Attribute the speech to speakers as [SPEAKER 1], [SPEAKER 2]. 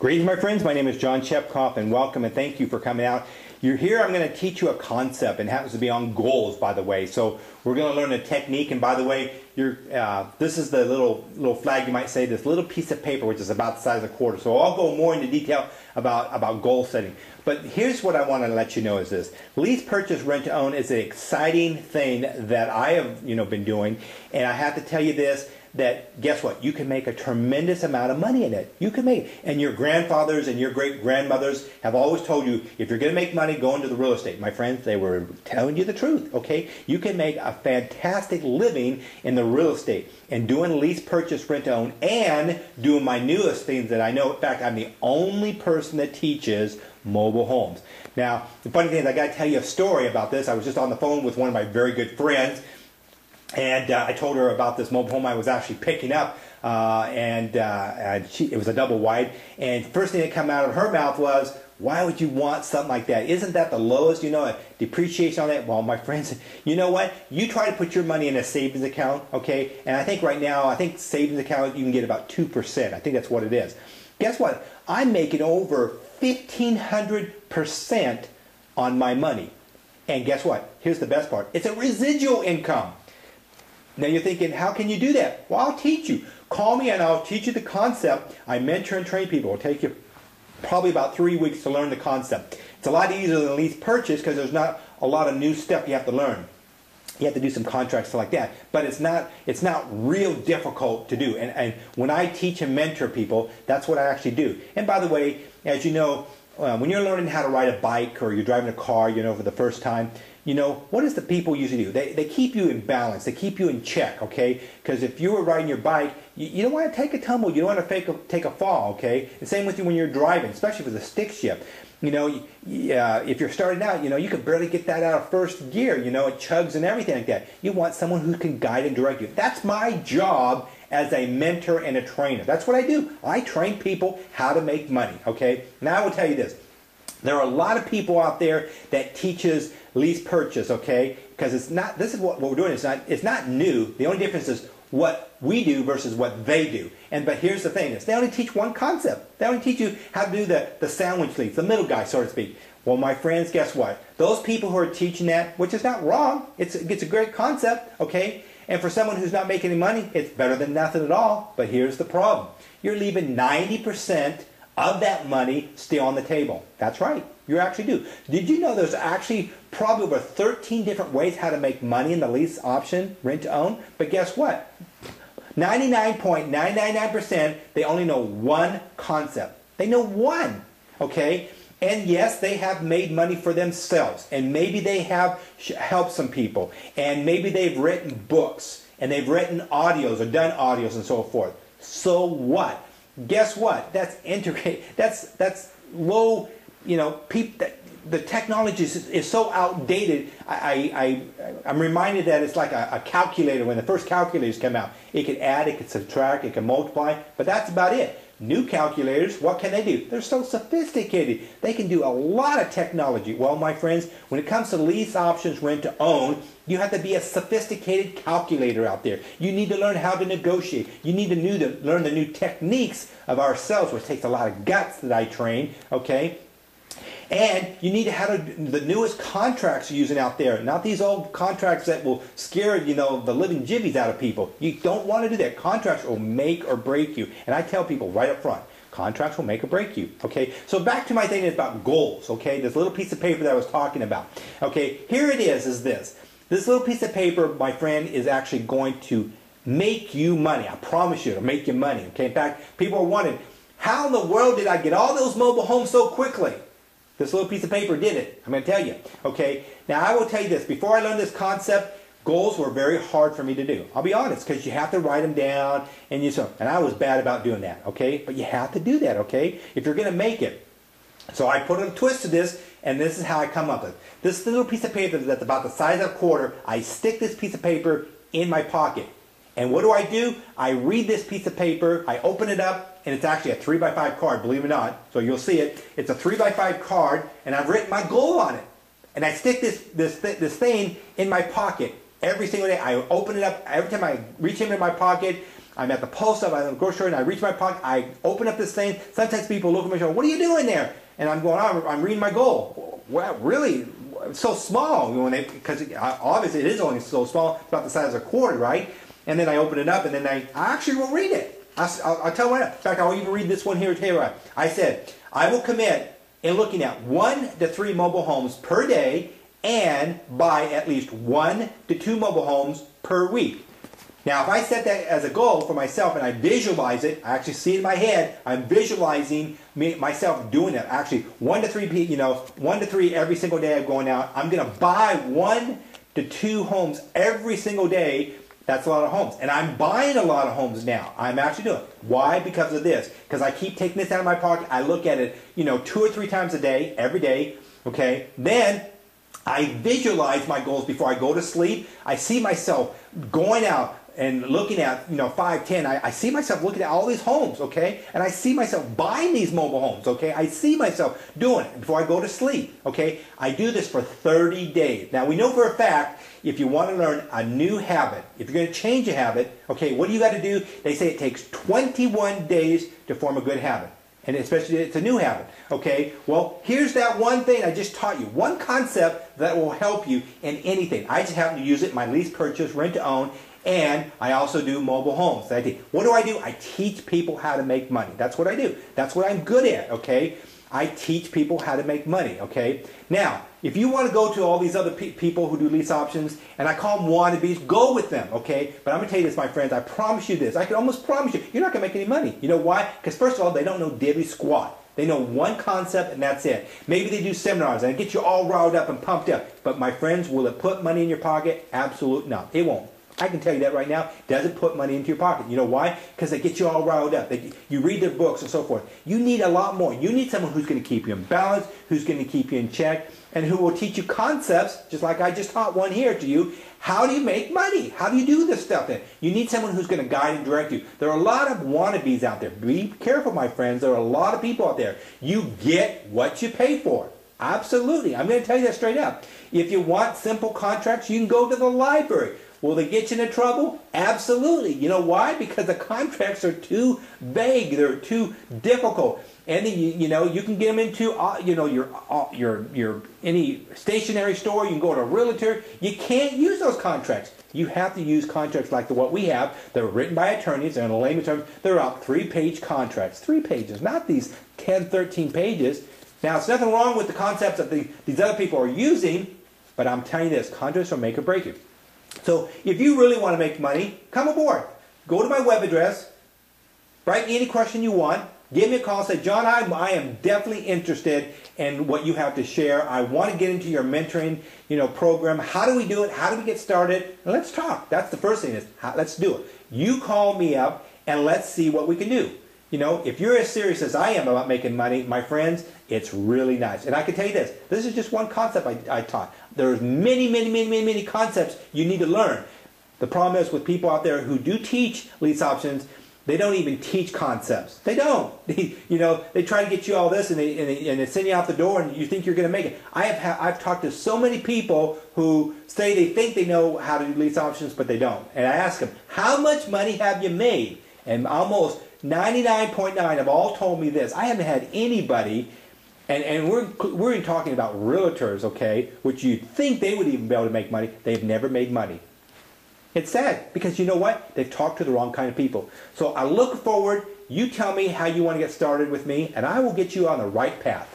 [SPEAKER 1] Greetings, my friends. My name is John Schepcoff, and welcome and thank you for coming out. You're here. I'm going to teach you a concept, and it happens to be on goals, by the way. So we're going to learn a technique, and by the way, this is the little flag, you might say, this little piece of paper, which is about the size of a quarter. So I'll go more into detail about goal setting. But here's what I want to let you know is this. Lease purchase, rent to own is an exciting thing that I have been doing, and I have to tell you this, that guess what? You can make a tremendous amount of money in it. You can make, and your grandfathers and your great-grandmothers have always told you, if you're going to make money, go into the real estate. My friends, they were telling you the truth, okay? You can make a fantastic living in the real estate and doing lease purchase, rent to own, and doing my newest things that I know. In fact, I'm the only person that teaches mobile homes. Now, the funny thing is, I got to tell you a story about this. I was just on the phone with one of my very good friends, and I told her about this mobile home I was actually picking up, it was a double wide. And first thing that came out of her mouth was, "Why would you want something like that? Isn't that the lowest, depreciation on that?" Well, my friends, you know what? You try to put your money in a savings account, okay? And I think right now, savings account you can get about 2%. I think that's what it is. Guess what? I'm making over 1,500% on my money. And guess what? Here's the best part. It's a residual income. Now you're thinking, how can you do that? Well, I'll teach you. Call me and I'll teach you the concept. I mentor and train people. It'll take you probably about 3 weeks to learn the concept. It's a lot easier than lease purchase because there's not a lot of new stuff you have to learn. You have to do some contracts like that. But it's not real difficult to do. And when I teach and mentor people, that's what I actually do. And by the way, as you know, when you're learning how to ride a bike or you're driving a car, for the first time, what does the people usually do? They keep you in balance. They keep you in check, okay? Because if you were riding your bike, you don't want to take a tumble. You don't want to take a fall, okay? The same with you when you're driving, especially with a stick shift. If you're starting out, you can barely get that out of first gear. It chugs and everything like that. You want someone who can guide and direct you. That's my job as a mentor and a trainer. That's what I do. I train people how to make money, okay? Now I will tell you this. There are a lot of people out there that teaches lease purchase, okay? Because this is what we're doing. It's not new. The only difference is what we do versus what they do. But here's the thing, is they only teach one concept. They only teach you how to do the sandwich lease, the middle guy, so to speak. Well, my friends, guess what? Those people who are teaching that, which is not wrong, it's a great concept, okay? And for someone who's not making any money, it's better than nothing at all. But here's the problem. You're leaving 90% of that money still on the table. That's right. You actually do. Did you know there's actually probably over 13 different ways how to make money in the lease option, rent to own? But guess what? 99.999%, they only know one concept. They know one, okay? And yes, they have made money for themselves. And maybe they have helped some people. And maybe they've written books. And they've written audios or done audios and so forth. So what? Guess what? That's integrate. That's low. The technology is so outdated. I'm reminded that it's like a calculator. When the first calculators came out, it could add, it could subtract, it could multiply, but that's about it. New calculators, what can they do? They're so sophisticated. They can do a lot of technology. Well, my friends, when it comes to lease options, rent to own, you have to be a sophisticated calculator out there. You need to learn how to negotiate. You need to learn the new techniques of ourselves, which takes a lot of guts that I train, okay? And you need to have the newest contracts you're using out there, not these old contracts that will scare the living jivvies out of people. You don't want to do that. Contracts will make or break you. And I tell people right up front, contracts will make or break you. Okay, so back to my thing about goals. Okay, this little piece of paper that I was talking about. Okay, here it is this. This little piece of paper, my friend, is actually going to make you money. I promise you, it'll make you money. Okay, in fact, people are wondering, how in the world did I get all those mobile homes so quickly? This little piece of paper did it. I'm going to tell you. Okay. Now I will tell you this. Before I learned this concept, goals were very hard for me to do. I'll be honest, because you have to write them down, and I was bad about doing that. Okay. But you have to do that. Okay. If you're going to make it. So I put a twist to this, and this is how I come up with it. This little piece of paper that's about the size of a quarter. I stick this piece of paper in my pocket. And what do? I read this piece of paper, I open it up, and it's actually a 3x5 card, believe it or not. So you'll see it. It's a 3x5 card, and I've written my goal on it. And I stick this thing in my pocket every single day. I open it up. Every time I reach into my pocket, I'm at the post office, I'm at the grocery store, and I reach my pocket, I open up this thing. Sometimes people look at me and go, what are you doing there? And I'm going, oh, I'm reading my goal. Well, really? It's so small, because obviously it is only so small, it's about the size of a quarter, right? And then I open it up, and then I actually will read it. I'll tell you right now. In fact, I'll even read this one here. I said, I will commit in looking at 1 to 3 mobile homes per day and buy at least 1 to 2 mobile homes per week. Now, if I set that as a goal for myself and I visualize it, I actually see it in my head, I'm visualizing myself doing it. Actually, 1 to 3, 1 to 3 every single day I'm going out. I'm going to buy 1 to 2 homes every single day. That's a lot of homes. And I'm buying a lot of homes now. I'm actually doing it. Why? Because of this. Because I keep taking this out of my pocket. I look at it, 2 or 3 times a day, every day. Okay? Then I visualize my goals before I go to sleep. I see myself going out and looking at, 5, 10. I see myself looking at all these homes, okay? And I see myself buying these mobile homes, okay? I see myself doing it before I go to sleep, okay? I do this for 30 days. Now, we know for a fact, if you want to learn a new habit, if you're going to change a habit, okay, what do you got to do? They say it takes 21 days to form a good habit. And especially if it's a new habit, okay? Well, here's that one thing I just taught you. One concept that will help you in anything. I just happen to use it in my lease purchase, rent to own, and I also do mobile homes. What do? I teach people how to make money. That's what I do. That's what I'm good at, okay? I teach people how to make money, okay? Now, if you want to go to all these other people who do lease options, and I call them wannabes, go with them, okay? But I'm going to tell you this, my friends, I promise you this. I can almost promise you, you're not going to make any money. You know why? Because first of all, they don't know diddly squat. They know one concept and that's it. Maybe they do seminars and it gets you all riled up and pumped up. But my friends, will it put money in your pocket? Absolutely not. It won't. I can tell you that right now. It doesn't put money into your pocket. You know why? Because they get you all riled up. You read their books and so forth. You need a lot more. You need someone who's going to keep you in balance, who's going to keep you in check, and who will teach you concepts, just like I just taught one here to you. How do you make money? How do you do this stuff then? You need someone who's going to guide and direct you. There are a lot of wannabes out there. Be careful, my friends. There are a lot of people out there. You get what you pay for. Absolutely. I'm going to tell you that straight up. If you want simple contracts, you can go to the library. Will they get you into trouble? Absolutely. You know why? Because the contracts are too vague. They're too difficult. And then, you can get them into, your any stationery store. You can go to a realtor. You can't use those contracts. You have to use contracts like what we have. They're written by attorneys. And in layman's terms, they're out 3-page contracts. 3 pages, not these 10, 13 pages. Now, it's nothing wrong with the concepts that these other people are using, but I'm telling you this, contracts will make or break you. So if you really want to make money, come aboard. Go to my web address, write me any question you want, give me a call, say, John, I am definitely interested in what you have to share. I want to get into your mentoring program. How do we do it? How do we get started? And let's talk. That's the first thing let's do it. You call me up and let's see what we can do. If you're as serious as I am about making money, my friends, it's really nice. And I can tell you this is just one concept I taught. There's many concepts you need to learn. The problem is with people out there who do teach lease options, they don't even teach concepts. They don't. They try to get you all this and they send you out the door and you think you're going to make it. I've talked to so many people who say they think they know how to do lease options, but they don't. And I ask them, how much money have you made? And almost 99.9 have all told me this. I haven't had anybody, and we're even talking about realtors, okay, which you'd think they would even be able to make money. They've never made money. It's sad, because you know what? They've talked to the wrong kind of people. So I look forward. You tell me how you want to get started with me, and I will get you on the right path.